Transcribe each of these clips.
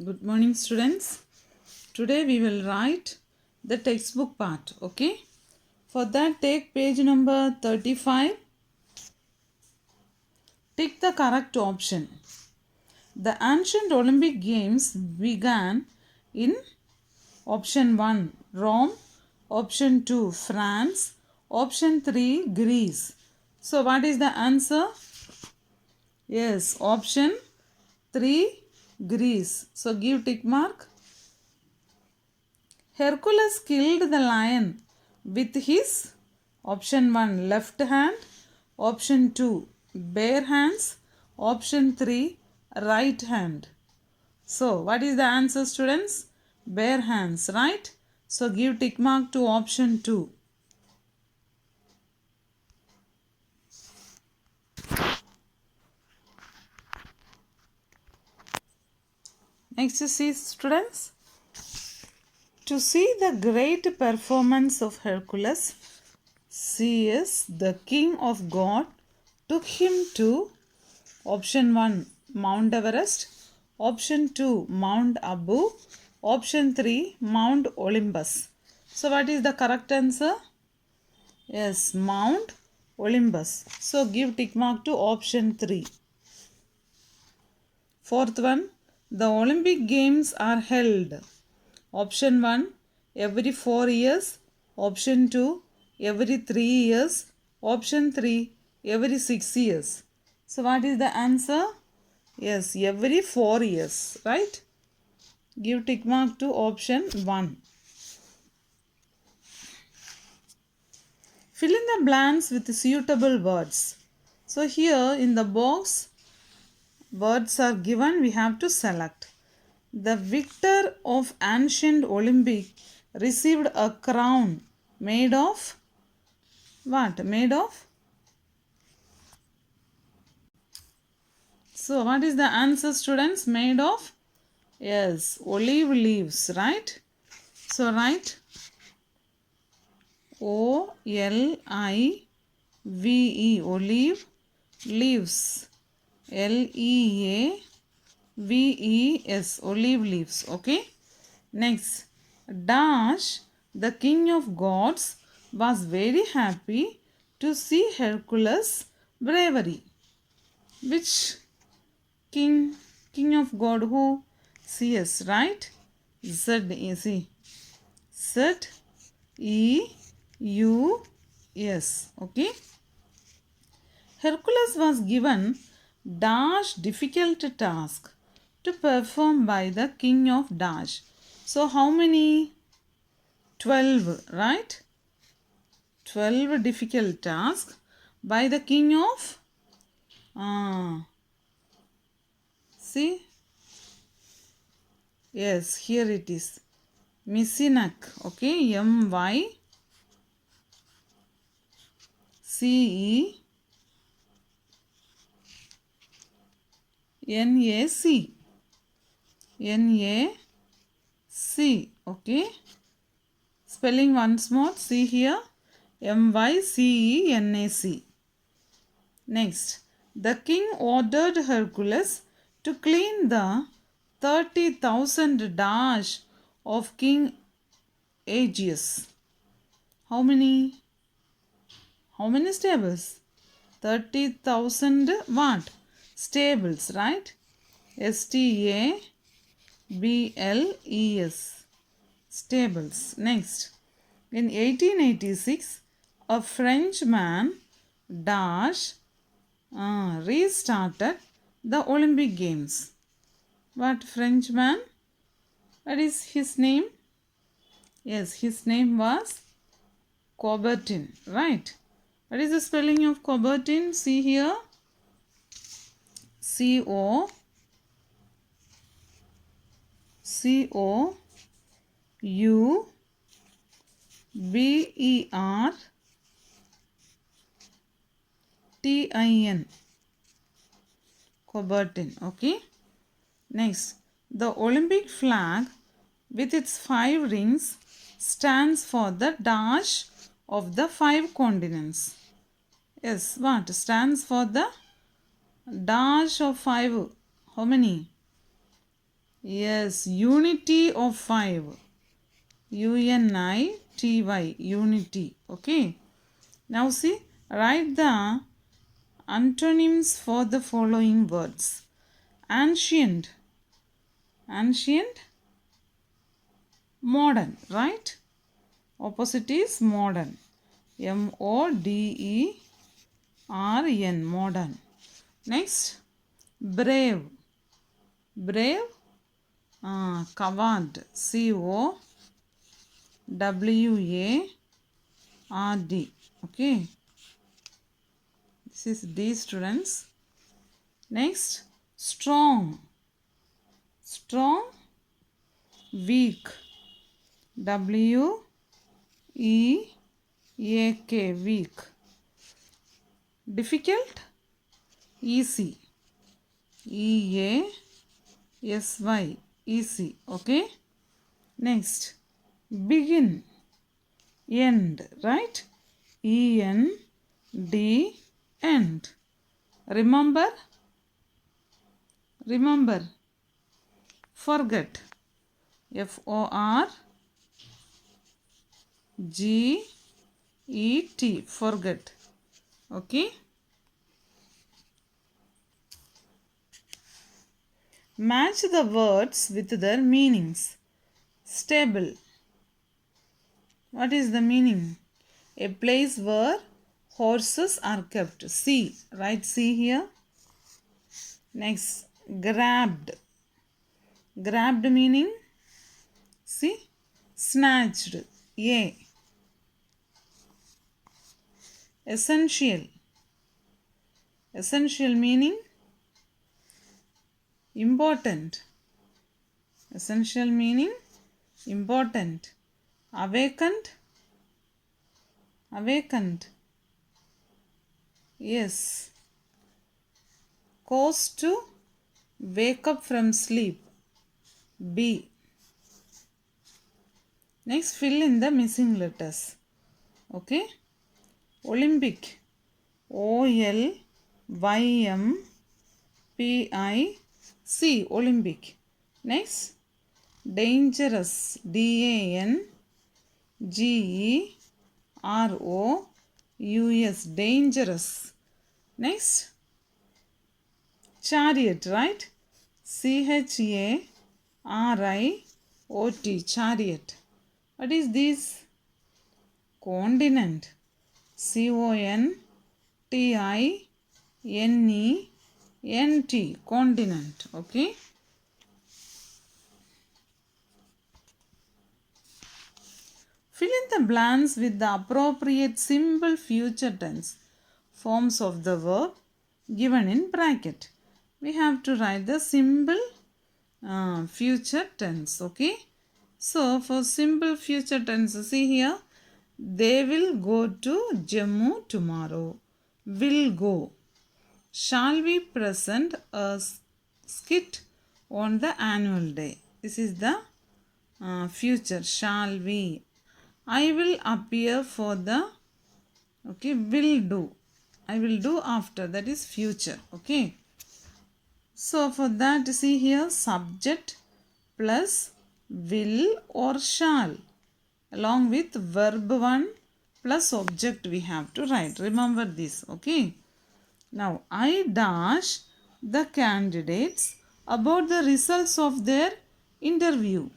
Good morning, students. Today we will write the textbook part. Okay. For that, take page number 35. Tick the correct option. The ancient Olympic Games began in option 1 Rome, option 2 France, option 3 Greece. So, what is the answer? Yes, option 3 Greece. So, give tick mark. Hercules killed the lion with his option 1 left hand, option 2 bare hands, option 3 right hand. So, what is the answer, students? Bare hands, right? So, give tick mark to option 2. Next, see, students. To see the great performance of Hercules, Zeus, the king of God, took him to option 1 Mount Everest, option 2 Mount Abu, option 3 Mount Olympus. So, what is the correct answer? Yes, Mount Olympus. So, give tick mark to option 3. Fourth one, the Olympic Games are held. Option 1 every 4 years, option 2 every 3 years, option 3 every 6 years. So, what is the answer? Yes, every 4 years, right? Give tick mark to option 1. Fill in the blanks with suitable words. So, here in the box, words are given, we have to select. The victor of ancient Olympic received a crown made of what? Made of? So, what is the answer, students? Made of? Yes, olive leaves, right? So, write O-L-I-V-E, olive leaves. L-E-A-V-E-S, olive leaves. Okay. Next, Dash, the king of gods, was very happy to see Hercules' bravery. Which king? King of God who? Zeus, right? Z-E-C. Z-E-U-S. Okay. Hercules was given Dash difficult task to perform by the king of Dash. So how many? 12, right? 12 difficult tasks by the king of see? Yes, here it is. Mycenac. Okay, M-Y-C-E-N-A-C. N-A-C. Okay. Spelling once more. See here. M-Y-C-E-N-A-C. Next. The king ordered Hercules to clean the 30,000 dash of King Aegeus. How many? How many stables? 30,000 what? Stables, right? S-T-A-B-L-E-S. Stables. Next. In 1886, a Frenchman Dash restarted the Olympic Games. What Frenchman? What is his name? Yes, his name was Coubertin, right? What is the spelling of Coubertin? See here. C-O-U-B-E-R-T-I-N. Coubertin, okay? Next, the Olympic flag with its 5 rings stands for the dash of the 5 continents. Yes, what? Stands for the dash of 5. How many? Yes, unity of 5. UNITY, unity. Okay. Now see, write the antonyms for the following words. Ancient, ancient, modern, right? Opposite is modern. MODERN, modern. Next, brave, brave, coward, COWARD. Okay, this is D, students. Next, strong, strong, weak, WEAK, weak. Difficult, easy, EASY, easy. Okay. Next, begin, end, right? END, end. Remember, remember. Forget, FORGET, forget. Okay. Match the words with their meanings. Stable. What is the meaning? A place where horses are kept. See, write C here. Next, grabbed. Grabbed meaning, see, snatched. A. Essential. Essential meaning, important. Essential meaning, important. Awakened. Awakened. Yes. Cause to wake up from sleep. B. Next, fill in the missing letters. Okay. Olympic. OLYMPIC. Olympic. Next, dangerous. DANGEROUS. Dangerous. Next, chariot, right? CHARIOT. Chariot. What is this? Continent. CONTINENT. Continent. Okay. Fill in the blanks with the appropriate simple future tense forms of the verb given in bracket. We have to write the simple future tense. Okay. So for simple future tense, see here, they will go to Jammu tomorrow. Will go. Shall we present a skit on the annual day? This is the future. Shall we? I will appear for the, okay, will do. I will do after, that is future. Okay. So for that, see here, subject plus will or shall along with verb 1 plus object we have to write. Remember this. Okay. Now, I dash the candidates about the results of their interview.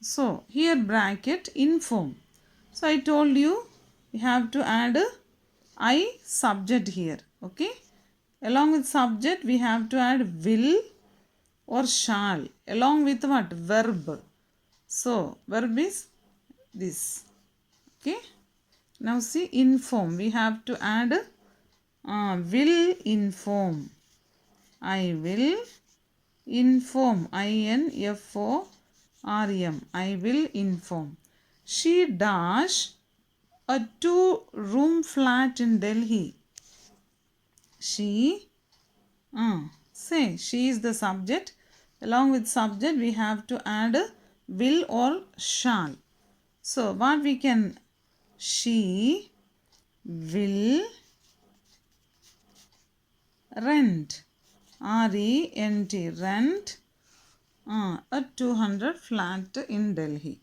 So, here bracket inform. So, I told you we have to add I subject here. Okay. Along with subject we have to add will or shall. Along with what? Verb. So, verb is this. Okay. Now, see inform. We have to add will inform. I will inform. INFORM. I will inform. She dash a 2-room flat in Delhi. She, say she is the subject. Along with subject we have to add will or shall. So what we can, she will rent. RENT. Rent at 200 flat in Delhi.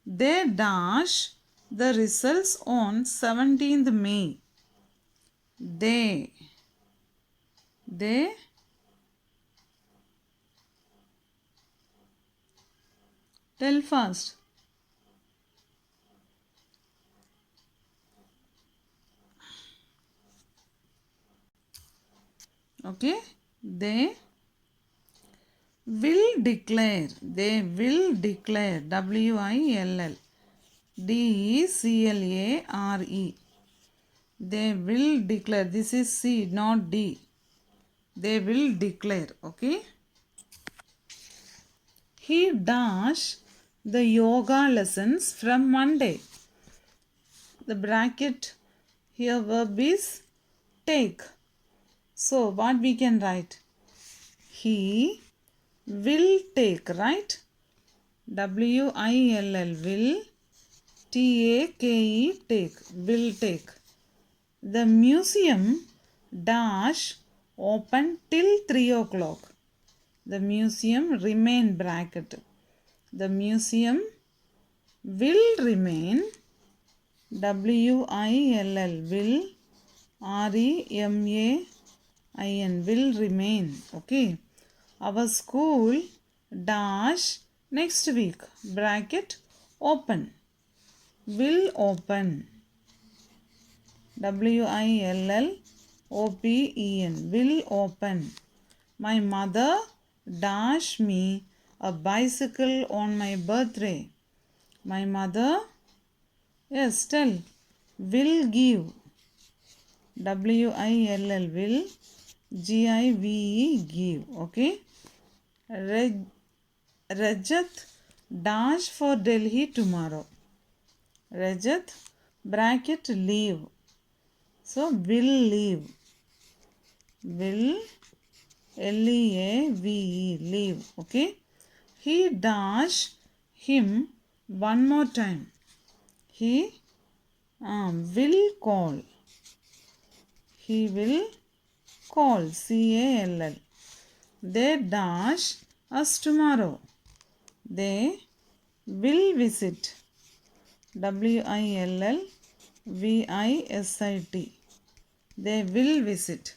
They dash the results on 17th May. They tell fast. Okay, they will declare. They will declare. WILL DECLARE. They will declare. This is C, not D. They will declare. Okay. He dash the yoga lessons from Monday. The bracket here verb is take. So what we can write? He will take, right? WILL will, TAKE take, will take. The museum dash open till 3 o'clock. The museum remain bracket. The museum will remain, WILL will, REMAIN will remain. Okay. Our school dash next week bracket open, will open, WILL OPEN will open. My mother dash me a bicycle on my birthday. My mother, yes, tell, will give, WILL will, GIVE give. Okay. Rajat dash for Delhi tomorrow. Rajat bracket leave. So will leave. Will, LEAVE leave. Okay. He dash him one more time. He will call. He will call. CALL. They dash us tomorrow. They will visit. WILL VISIT. They will visit.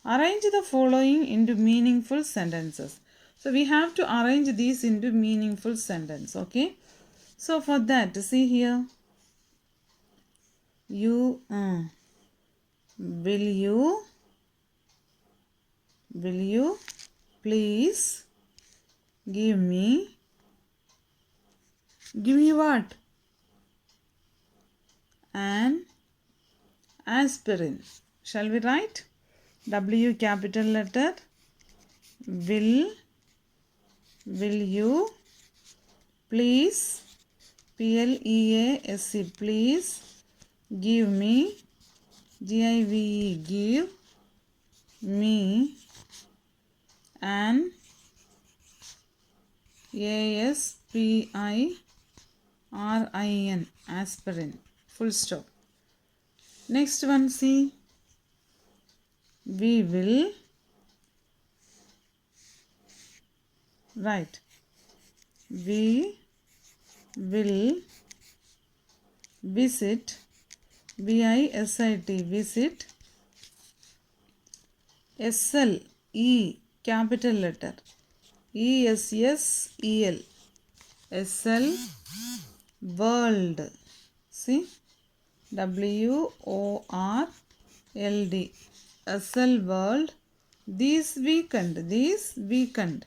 Arrange the following into meaningful sentences. So we have to arrange these into meaningful sentence. Okay. So for that, see here. Will you please give me what? An aspirin. Shall we write? W capital letter. Will you please, PLEASE, please give me, GIVE, give me an ASPIRIN, aspirin. Full stop. Next one, see. We will write. We will visit, VISIT, visit, SLE capital letter, ESSEL, SL world, see, WORLD, SL world, this weekend, THIS, this, WEEKEND,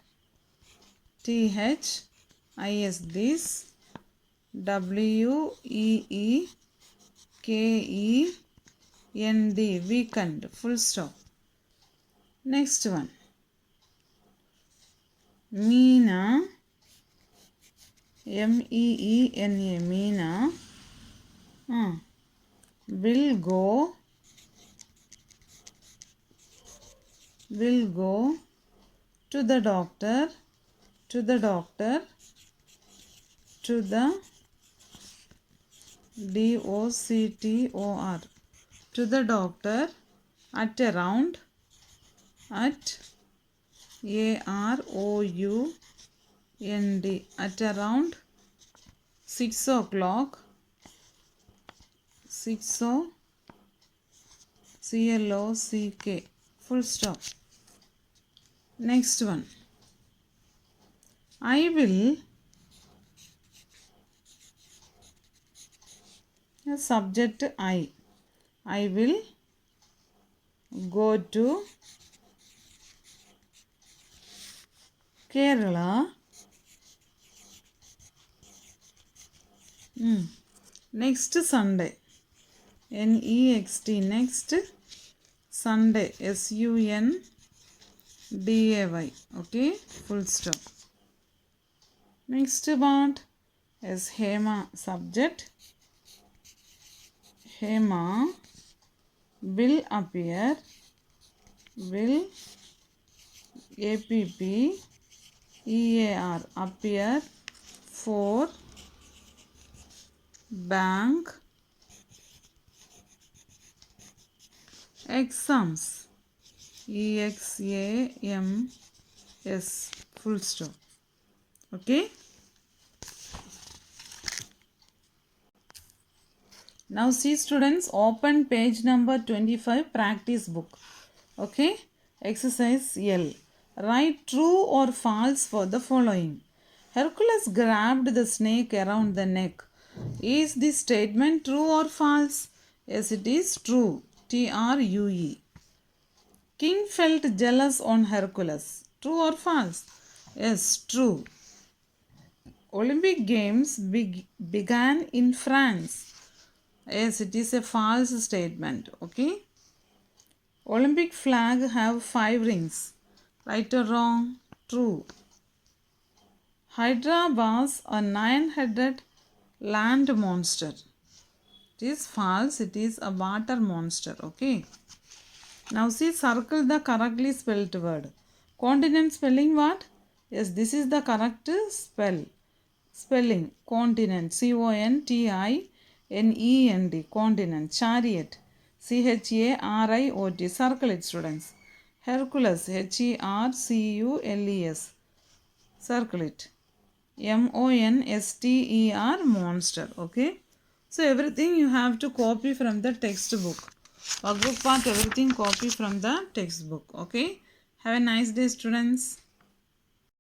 weekend, full stop. Next one. Meena, MEENA, Meena will go to the doctor, to the DOCTOR, to the doctor at around, at AROUND ND at around 6 o'clock. 6 o CLOCK. Full stop. Next one. I will. Subject I. I will go to Kerala. Next Sunday. NEXT. Next Sunday. SUNDAY. Okay. Full stop. Next part is Hema. Subject. Hema will appear. Will APPEAR. Appear for bank exams. EXAMS. Full stop. Okay. Now see students, open page number 25, practice book. Okay. Exercise L. Write true or false for the following. Hercules grabbed the snake around the neck. Is this statement true or false? Yes, it is true. TRUE. King felt jealous on Hercules. True or false? Yes, true. Olympic Games began in France. Yes, it is a false statement. Okay. Olympic flag have 5 rings. Right or wrong? True. Hydra was a 9-headed land monster. It is false. It is a water monster. Okay. Now see, circle the correctly spelled word. Continent spelling what? Yes, this is the correct spelling. Continent. CONTINENT. Continent. Chariot. CHARIOT. Circle it, students. Hercules. HERCULES. Circle it. MONSTER. Monster. Okay. So everything you have to copy from the textbook. Workbook part, everything copy from the textbook. Okay. Have a nice day, students.